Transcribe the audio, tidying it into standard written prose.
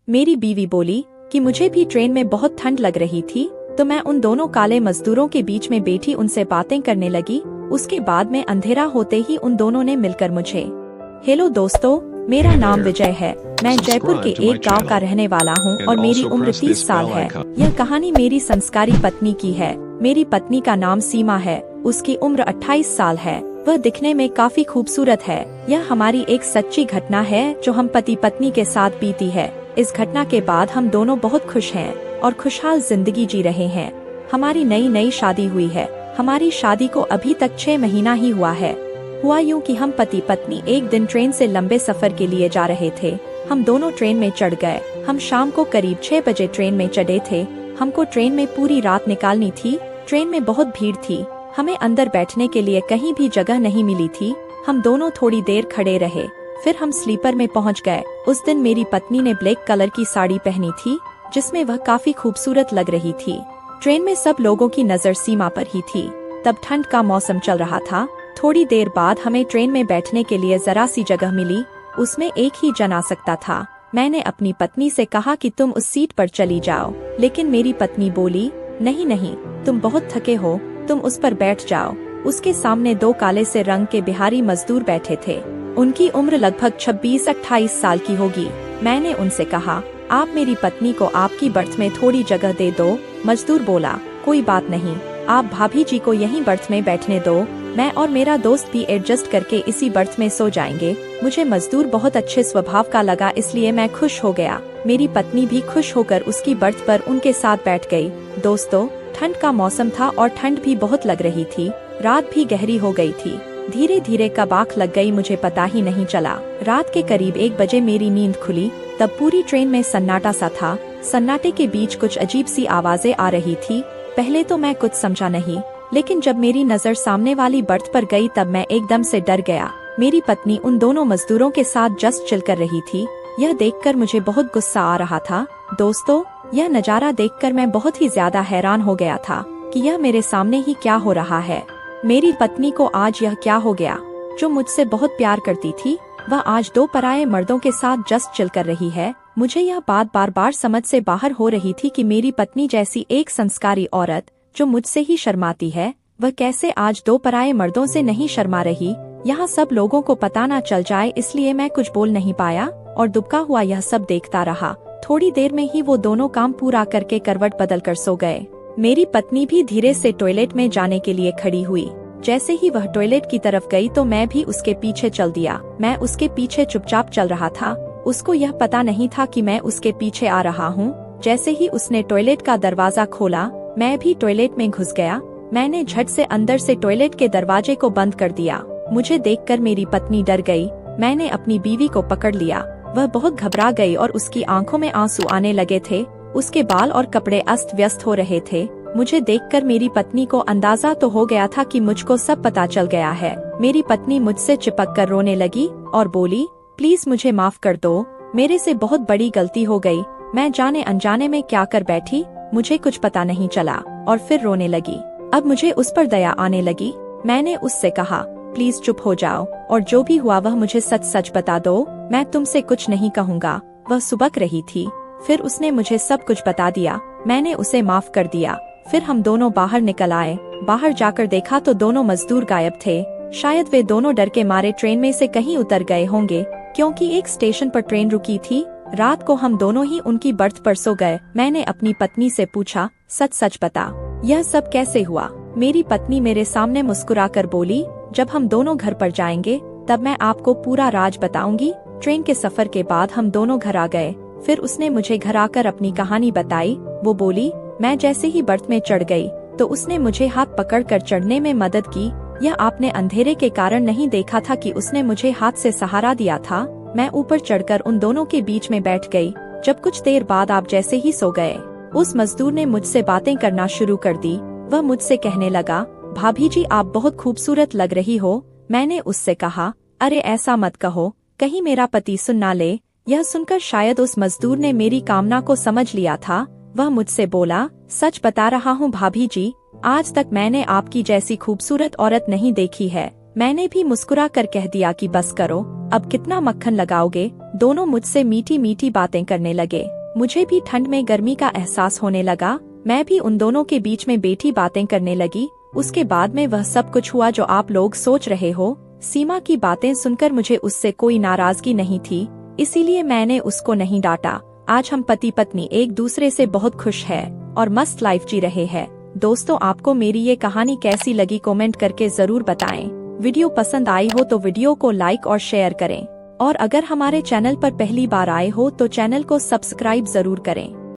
मेरी बीवी बोली कि मुझे भी ट्रेन में बहुत ठंड लग रही थी, तो मैं उन दोनों काले मजदूरों के बीच में बैठी उनसे बातें करने लगी। उसके बाद में अंधेरा होते ही उन दोनों ने मिलकर मुझे, हेलो दोस्तों, मेरा नाम विजय है, मैं जयपुर के एक गांव का रहने वाला हूं और मेरी उम्र 30 साल है। यह कहानी मेरी संस्कारी पत्नी की है। मेरी पत्नी का नाम सीमा है, उसकी उम्र 28 साल है। वह दिखने में काफी खूबसूरत है। यह हमारी एक सच्ची घटना है जो हम पति पत्नी के साथ बीती है। इस घटना के बाद हम दोनों बहुत खुश हैं और खुशहाल जिंदगी जी रहे हैं। हमारी नई शादी हुई है। हमारी शादी को अभी तक 6 महीना ही हुआ है। हुआ यूँ कि हम पति पत्नी एक दिन ट्रेन से लंबे सफर के लिए जा रहे थे। हम दोनों ट्रेन में चढ़ गए। हम शाम को करीब 6 बजे ट्रेन में चढ़े थे। हमको ट्रेन में पूरी रात निकालनी थी। ट्रेन में बहुत भीड़ थी। हमें अंदर बैठने के लिए कहीं भी जगह नहीं मिली थी। हम दोनों थोड़ी देर खड़े रहे, फिर हम स्लीपर में पहुंच गए। उस दिन मेरी पत्नी ने ब्लैक कलर की साड़ी पहनी थी, जिसमें वह काफी खूबसूरत लग रही थी। ट्रेन में सब लोगों की नजर सीमा पर ही थी। तब ठंड का मौसम चल रहा था। थोड़ी देर बाद हमें ट्रेन में बैठने के लिए जरा सी जगह मिली। उसमें एक ही जन आ सकता था। मैंने अपनी पत्नी से कहा कि तुम उस सीट पर चली जाओ, लेकिन मेरी पत्नी बोली, नहीं, तुम बहुत थके हो, तुम उस पर बैठ जाओ। उसके सामने 2 काले से रंग के बिहारी मजदूर बैठे थे। उनकी उम्र लगभग 26-28 साल की होगी। मैंने उनसे कहा, आप मेरी पत्नी को आपकी बर्थ में थोड़ी जगह दे दो। मजदूर बोला, कोई बात नहीं, आप भाभी जी को यहीं बर्थ में बैठने दो। मैं और मेरा दोस्त भी एडजस्ट करके इसी बर्थ में सो जाएंगे। मुझे मजदूर बहुत अच्छे स्वभाव का लगा, इसलिए मैं खुश हो गया। मेरी पत्नी भी खुश होकर उसकी बर्थ पर उनके साथ बैठ गई। दोस्तों, ठंड का मौसम था और ठंड भी बहुत लग रही थी। रात भी गहरी हो गई थी। धीरे धीरे कब आँख लग गई मुझे पता ही नहीं चला। रात के करीब 1 बजे मेरी नींद खुली। तब पूरी ट्रेन में सन्नाटा सा था। सन्नाटे के बीच कुछ अजीब सी आवाजें आ रही थी। पहले तो मैं कुछ समझा नहीं, लेकिन जब मेरी नजर सामने वाली बर्थ पर गई तब मैं एकदम से डर गया। मेरी पत्नी उन दोनों मजदूरों के साथ जस्ट चिल कर रही थी। यह देखकर मुझे बहुत गुस्सा आ रहा था। दोस्तों, यह नजारा देखकर मैं बहुत ही ज्यादा हैरान हो गया था कि यह मेरे सामने ही क्या हो रहा है। मेरी पत्नी को आज यह क्या हो गया? जो मुझसे बहुत प्यार करती थी, वह आज 2 पराये मर्दों के साथ जस्ट चिल कर रही है। मुझे यह बात बार बार समझ से बाहर हो रही थी कि मेरी पत्नी जैसी एक संस्कारी औरत जो मुझसे ही शर्माती है, वह कैसे आज 2 पराये मर्दों से नहीं शर्मा रही। यहाँ सब लोगों को पता न चल जाए, इसलिए मैं कुछ बोल नहीं पाया और दुबका हुआ यह सब देखता रहा। थोड़ी देर में ही वो दोनों काम पूरा करके करवट बदल कर सो गए। मेरी पत्नी भी धीरे से टॉयलेट में जाने के लिए खड़ी हुई। जैसे ही वह टॉयलेट की तरफ गई तो मैं भी उसके पीछे चल दिया। मैं उसके पीछे चुपचाप चल रहा था। उसको यह पता नहीं था कि मैं उसके पीछे आ रहा हूँ। जैसे ही उसने टॉयलेट का दरवाजा खोला, मैं भी टॉयलेट में घुस गया। मैंने झट से अंदर से टॉयलेट के दरवाजे को बंद कर दिया। मुझे देखकर मेरी पत्नी डर गई। मैंने अपनी बीवी को पकड़ लिया। वह बहुत घबरा गई और उसकी आंखों में आंसू आने लगे थे। उसके बाल और कपड़े अस्त व्यस्त हो रहे थे। मुझे देखकर मेरी पत्नी को अंदाजा तो हो गया था कि मुझको सब पता चल गया है। मेरी पत्नी मुझसे चिपक कर रोने लगी और बोली, प्लीज मुझे माफ कर दो, मेरे से बहुत बड़ी गलती हो गई। मैं जाने अनजाने में क्या कर बैठी, मुझे कुछ पता नहीं चला। और फिर रोने लगी। अब मुझे उस पर दया आने लगी। मैंने उससे कहा, प्लीज चुप हो जाओ और जो भी हुआ वह मुझे सच सच बता दो। मैं तुमसे कुछ नहीं कहूँगा। वह सुबक रही थी। फिर उसने मुझे सब कुछ बता दिया। मैंने उसे माफ कर दिया। फिर हम दोनों बाहर निकल आए। बाहर जाकर देखा तो दोनों मजदूर गायब थे। शायद वे दोनों डर के मारे ट्रेन में से कहीं उतर गए होंगे, क्योंकि एक स्टेशन पर ट्रेन रुकी थी। रात को हम दोनों ही उनकी बर्थ पर सो गए। मैंने अपनी पत्नी से पूछा, सच सच बता, यह सब कैसे हुआ? मेरी पत्नी मेरे सामने मुस्कुराकर बोली, जब हम दोनों घर पर जाएंगे तब मैं आपको पूरा राज बताऊंगी। ट्रेन के सफर के बाद हम दोनों घर आ गए। फिर उसने मुझे घर आकर अपनी कहानी बताई। वो बोली, मैं जैसे ही बर्थ में चढ़ गई तो उसने मुझे हाथ पकड़कर चढ़ने में मदद की। यह आपने अंधेरे के कारण नहीं देखा था कि उसने मुझे हाथ से सहारा दिया था। मैं ऊपर चढ़कर उन दोनों के बीच में बैठ गई। जब कुछ देर बाद आप जैसे ही सो गए, उस मजदूर ने मुझसे बातें करना शुरू कर दी। वह मुझसे कहने लगा, भाभी जी आप बहुत खूबसूरत लग रही हो। मैंने उससे कहा, अरे ऐसा मत कहो, कहीं मेरा पति सुन ना ले। यह सुनकर शायद उस मजदूर ने मेरी कामना को समझ लिया था। वह मुझसे बोला, सच बता रहा हूँ भाभी जी, आज तक मैंने आपकी जैसी खूबसूरत औरत नहीं देखी है। मैंने भी मुस्कुरा कर कह दिया कि बस करो, अब कितना मक्खन लगाओगे। दोनों मुझसे मीठी मीठी बातें करने लगे। मुझे भी ठंड में गर्मी का एहसास होने लगा। मैं भी उन दोनों के बीच में बैठी बातें करने लगी। उसके बाद में वह सब कुछ हुआ जो आप लोग सोच रहे हो। सीमा की बातें सुनकर मुझे उससे कोई नाराजगी नहीं थी, इसीलिए मैंने उसको नहीं डांटा। आज हम पति पत्नी एक दूसरे से बहुत खुश है और मस्त लाइफ जी रहे हैं। दोस्तों, आपको मेरी ये कहानी कैसी लगी कमेंट करके जरूर बताएं। वीडियो पसंद आई हो तो वीडियो को लाइक और शेयर करें, और अगर हमारे चैनल पर पहली बार आए हो तो चैनल को सब्सक्राइब जरूर करें।